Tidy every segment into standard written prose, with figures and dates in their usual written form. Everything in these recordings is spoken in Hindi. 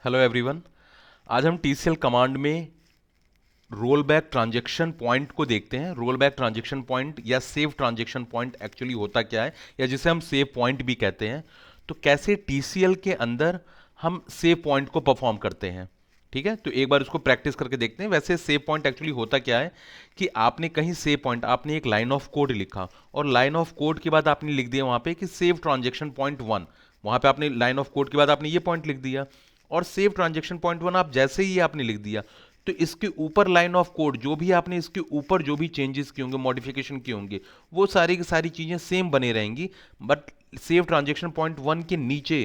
Hello everyone. आज हम TCL कमांड में रोल बैक ट्रांजेक्शन पॉइंट को देखते हैं। रोल बैक ट्रांजेक्शन पॉइंट या सेव ट्रांजेक्शन पॉइंट एक्चुअली होता क्या है, या जिसे हम सेव पॉइंट भी कहते हैं। तो कैसे TCL के अंदर हम सेव पॉइंट को परफॉर्म करते हैं। ठीक है, तो एक बार इसको प्रैक्टिस करके देखते हैं। वैसे सेव पॉइंट एक्चुअली होता क्या है कि आपने कहीं सेव पॉइंट, आपने एक लाइन ऑफ कोड लिखा और लाइन ऑफ कोड के बाद आपने लिख दिया वहां पे कि सेव ट्रांजेक्शन पॉइंट 1। वहां पे आपने लाइन ऑफ कोड के बाद आपने ये पॉइंट लिख दिया और सेव ट्रांजेक्शन पॉइंट 1 आप जैसे ही आपने लिख दिया तो इसके ऊपर लाइन ऑफ कोड जो भी आपने इसके ऊपर जो भी चेंजेस किए होंगे, मॉडिफिकेशन किए होंगे, वो सारी की सारी चीजें सेम बने रहेंगी। बट सेव ट्रांजेक्शन पॉइंट 1 के नीचे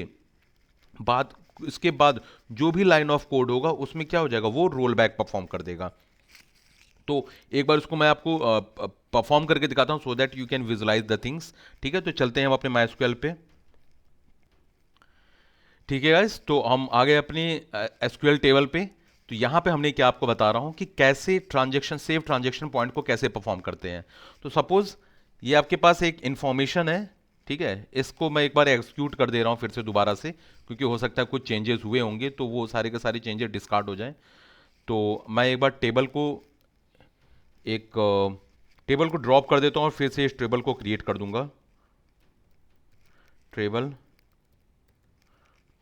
बाद, इसके बाद जो भी लाइन ऑफ कोड होगा उसमें क्या हो जाएगा, वो रोल बैक परफॉर्म कर देगा। तो एक बार उसको मैं आपको परफॉर्म करके दिखाता हूं so that you can visualise the things. ठीक है, तो चलते हैं हम अपने MySQL पे। ठीक है गाइस, तो हम आ गए अपने एसक्यूएल टेबल पे। तो यहां पे हमने क्या आपको बता रहा हूं कि कैसे ट्रांजेक्शन, सेव ट्रांजेक्शन पॉइंट को कैसे परफॉर्म करते हैं। तो सपोज ये आपके पास एक इंफॉर्मेशन है। ठीक है, इसको मैं एक बार एग्जीक्यूट कर दे रहा हूं फिर से दोबारा से, क्योंकि हो सकता है कुछ चेंजेस हुए होंगे तो वो सारे के सारे चेंजेस डिस्कार्ड हो जाएं। तो मैं एक बार टेबल को, एक टेबल को ड्रॉप कर देता हूं और फिर से इस टेबल को क्रिएट कर दूंगा। टेबल,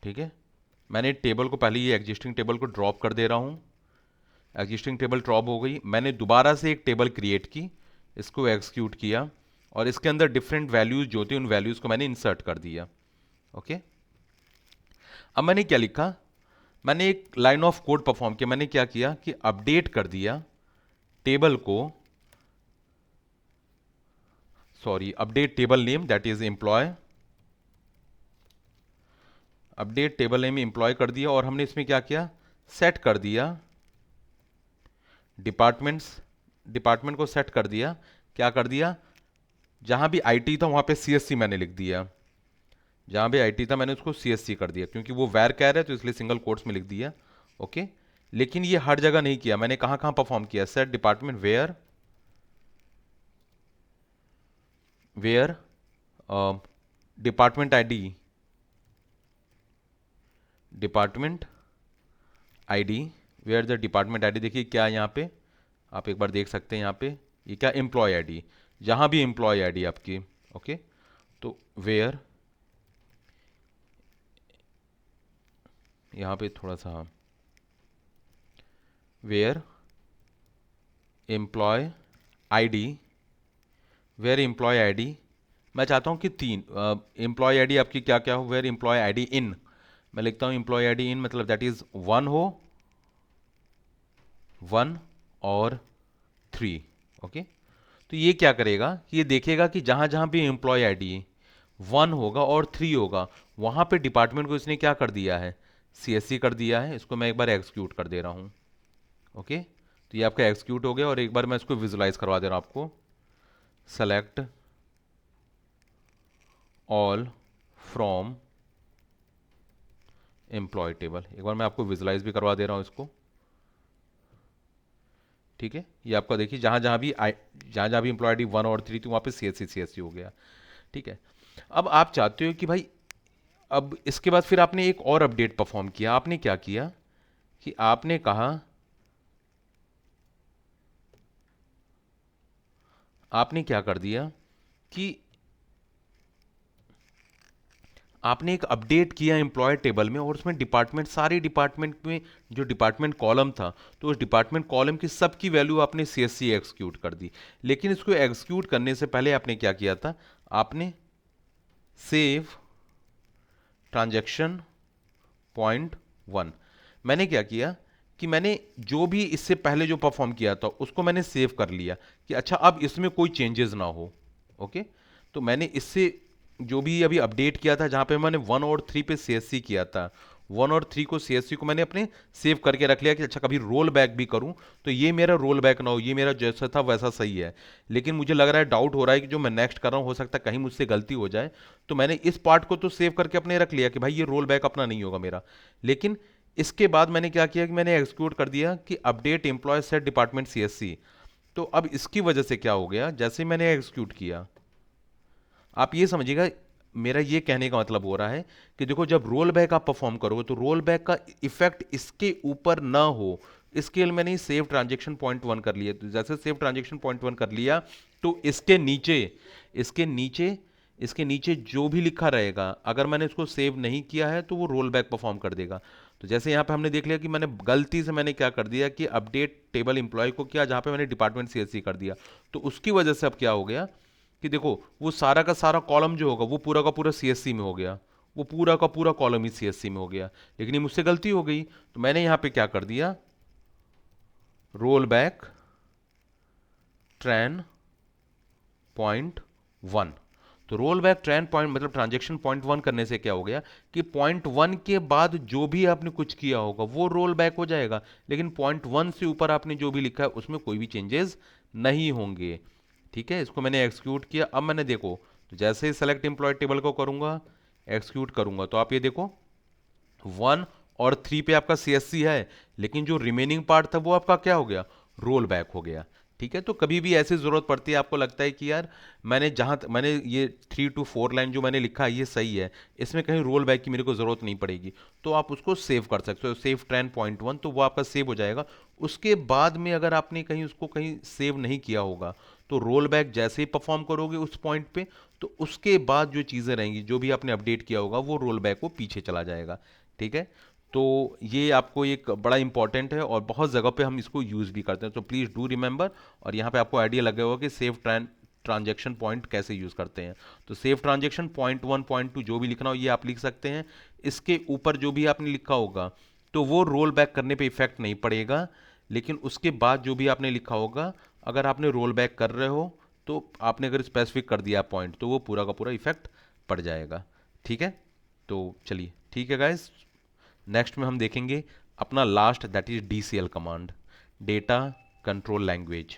ठीक है, मैंने टेबल को, पहले ये एग्जिस्टिंग टेबल को ड्रॉप कर दे रहा हूं। एग्जिस्टिंग टेबल ड्रॉप हो गई, मैंने दोबारा से एक टेबल क्रिएट की, इसको एग्जीक्यूट किया और इसके अंदर डिफरेंट वैल्यूज जो थे उन वैल्यूज को मैंने इंसर्ट कर दिया। ओके, अब मैंने क्या लिखा, मैंने एक लाइन ऑफ कोड परफॉर्म किया। मैंने क्या किया कि अपडेट कर दिया टेबल को, sorry, update table name that is employee, update table name employee कर दिया और हमने इसमें क्या किया, सेट कर दिया डिपार्टमेंट्स, डिपार्टमेंट को सेट कर दिया। क्या कर दिया, जहां भी आईटी था वहां पे CSC मैंने लिख दिया, जहां भी आईटी था मैंने उसको CSC कर दिया, क्योंकि वो वैर कैर है तो इसलिए सिंगल कोट्स में लिख दिया। ओके, लेकिन ये हर जगह नहीं किया, मैंने कहां कहां परफॉर्म किया, set department where, where department ID, department ID, where the department ID. देखिए क्या यहाँ पे आप एक बार देख सकते हैं, यहाँ पे ये क्या, एम्प्लॉय आईडी, जहां भी एम्प्लॉय आईडी आपकी। ओके, तो वेयर, यहाँ पे थोड़ा सा, where employee ID, where employee ID, मैं चाहता हूँ कि तीन एम्प्लॉय आईडी आपकी क्या क्या हो, वेयर एम्प्लॉय आईडी इन, मैं लिखता हूँ एम्प्लॉय आईडी इन मतलब दैट इज 1 हो, 1 और 3। ओके, तो ये क्या करेगा कि ये देखेगा कि जहां जहां भी एम्प्लॉय आईडी 1 होगा और 3 होगा, वहां पे डिपार्टमेंट को इसने क्या कर दिया है, CSC कर दिया है। इसको मैं एक बार एग्जीक्यूट कर दे रहा हूं। ओके, तो ये आपका एग्जीक्यूट हो गया और एक बार मैं इसको विजुलाइज करवा दे रहा हूं आपको। Select all from employ table, एक बार मैं आपको विजुलाइज भी करवा दे रहा हूं इसको। ठीक है, ये आपका देखिए जहां जहां भी एम्प्लॉय आईडी 1 और 3 थी वहां पे CSC हो गया। ठीक है, अब आप चाहते हो कि भाई, अब इसके बाद फिर आपने एक और अपडेट परफॉर्म किया। आपने क्या किया कि आपने कहा, आपने क्या कर दिया कि आपने एक अपडेट किया एम्प्लॉय टेबल में और उसमें डिपार्टमेंट, सारे डिपार्टमेंट में जो डिपार्टमेंट कॉलम था, तो उस डिपार्टमेंट कॉलम की सबकी वैल्यू आपने CSC एग्जीक्यूट कर दी। लेकिन इसको एग्जीक्यूट करने से पहले आपने क्या किया था, आपने सेव ट्रांजैक्शन पॉइंट 1, मैंने क्या किया कि मैंने जो भी इससे पहले जो परफॉर्म किया था उसको मैंने सेव कर लिया कि अच्छा अब इसमें कोई चेंजेस ना हो। ओके, तो मैंने इससे जो भी अभी अपडेट किया था, जहां पे मैंने 1 और 3 पे CSC किया था, 1 और 3 को CSC को मैंने अपने सेव करके रख लिया कि अच्छा कभी रोल बैक भी करूं तो ये मेरा रोल बैक ना हो, ये मेरा जैसा था वैसा सही है। लेकिन मुझे लग रहा है, डाउट हो रहा है कि जो मैं नेक्स्ट कर रहा हूं हो सकता है कहीं मुझसे गलती हो जाए, तो मैंने इस पार्ट को तो सेव करके अपने रख लिया कि भाई ये रोल बैक अपना नहीं होगा मेरा। लेकिन इसके बाद मैंने क्या किया कि मैंने एग्जीक्यूट कर दिया कि update employee set department CSC। तो अब इसकी वजह से क्या हो गया, जैसे मैंने एग्जीक्यूट किया, आप ये समझिएगा, मेरा ये कहने का मतलब हो रहा है कि देखो, जब रोल बैक आप परफॉर्म करोगे तो रोल बैक का इफेक्ट इसके ऊपर ना हो, इसके लिए मैंने सेव ट्रांजेक्शन पॉइंट वन कर लिया। तो जैसे सेव ट्रांजेक्शन पॉइंट वन कर लिया, तो इसके नीचे इसके नीचे जो भी लिखा रहेगा, अगर मैंने इसको सेव नहीं किया है तो वो रोल बैक परफॉर्म कर देगा। तो जैसे यहाँ पे हमने देख लिया कि मैंने गलती से मैंने क्या कर दिया कि अपडेट टेबल एम्प्लॉय को किया, जहाँ पे मैंने डिपार्टमेंट सीएससी कर दिया। तो उसकी वजह से अब क्या हो गया कि देखो, वो सारा का सारा कॉलम जो होगा वो पूरा का पूरा सीएससी में हो गया, वो पूरा का पूरा कॉलम ही सीएससी में हो गया। लेकिन ये मुझसे गलती हो गई, तो मैंने यहाँ पे क्या कर दिया, roll back train point one. तो रोल बैक ट्रैन पॉइंट मतलब ट्रांजेक्शन पॉइंट वन करने से क्या हो गया कि पॉइंट वन के बाद जो भी आपने कुछ किया होगा वो रोल बैक हो जाएगा, लेकिन पॉइंट वन से ऊपर आपने जो भी लिखा है उसमें कोई भी चेंजेस नहीं होंगे। ठीक है, इसको मैंने एक्सिक्यूट किया। अब मैंने देखो, तो जैसे ही सेलेक्ट एम्प्लॉय टेबल को करूंगा, एक्सिक्यूट करूंगा, तो आप ये देखो, वन और थ्री पे आपका सीएससी है, लेकिन जो रिमेनिंग पार्ट था वो आपका क्या हो गया, रोल बैक हो गया। ठीक है, तो कभी भी ऐसी जरूरत पड़ती है, आपको लगता है कि यार मैंने ये 3 to 4 लाइन जो मैंने लिखा है ये सही है, इसमें कहीं रोल बैक की मेरे को जरूरत नहीं पड़ेगी, तो आप उसको सेव कर सकते हो, सेव ट्रेन पॉइंट वन, तो वो आपका सेव हो जाएगा। उसके बाद में अगर आपने कहीं उसको कहीं सेव नहीं किया होगा, तो रोल बैक जैसे ही परफॉर्म करोगे उस पॉइंट पे, तो उसके बाद जो चीज़ें रहेंगी, जो भी आपने अपडेट किया होगा, वो रोल बैक वो पीछे चला जाएगा। ठीक है, तो ये आपको एक बड़ा इंपॉर्टेंट है और बहुत जगह पे हम इसको यूज़ भी करते हैं, तो प्लीज़ डू रिमेंबर। और यहाँ पे आपको आइडिया लगे होगा कि सेव ट्रांजेक्शन पॉइंट कैसे यूज़ करते हैं। तो save transaction point one point two जो भी लिखना हो ये आप लिख सकते हैं। इसके ऊपर जो भी आपने लिखा होगा तो वो रोल बैक करने पे इफेक्ट नहीं पड़ेगा, लेकिन उसके बाद जो भी आपने लिखा होगा, अगर आपने रोल बैक कर रहे हो तो आपने अगर स्पेसिफिक कर दिया पॉइंट, तो वो पूरा का पूरा इफेक्ट पड़ जाएगा। ठीक है, तो चलिए, ठीक है गाइस, नेक्स्ट में हम देखेंगे अपना last, that is DCL command, data control language.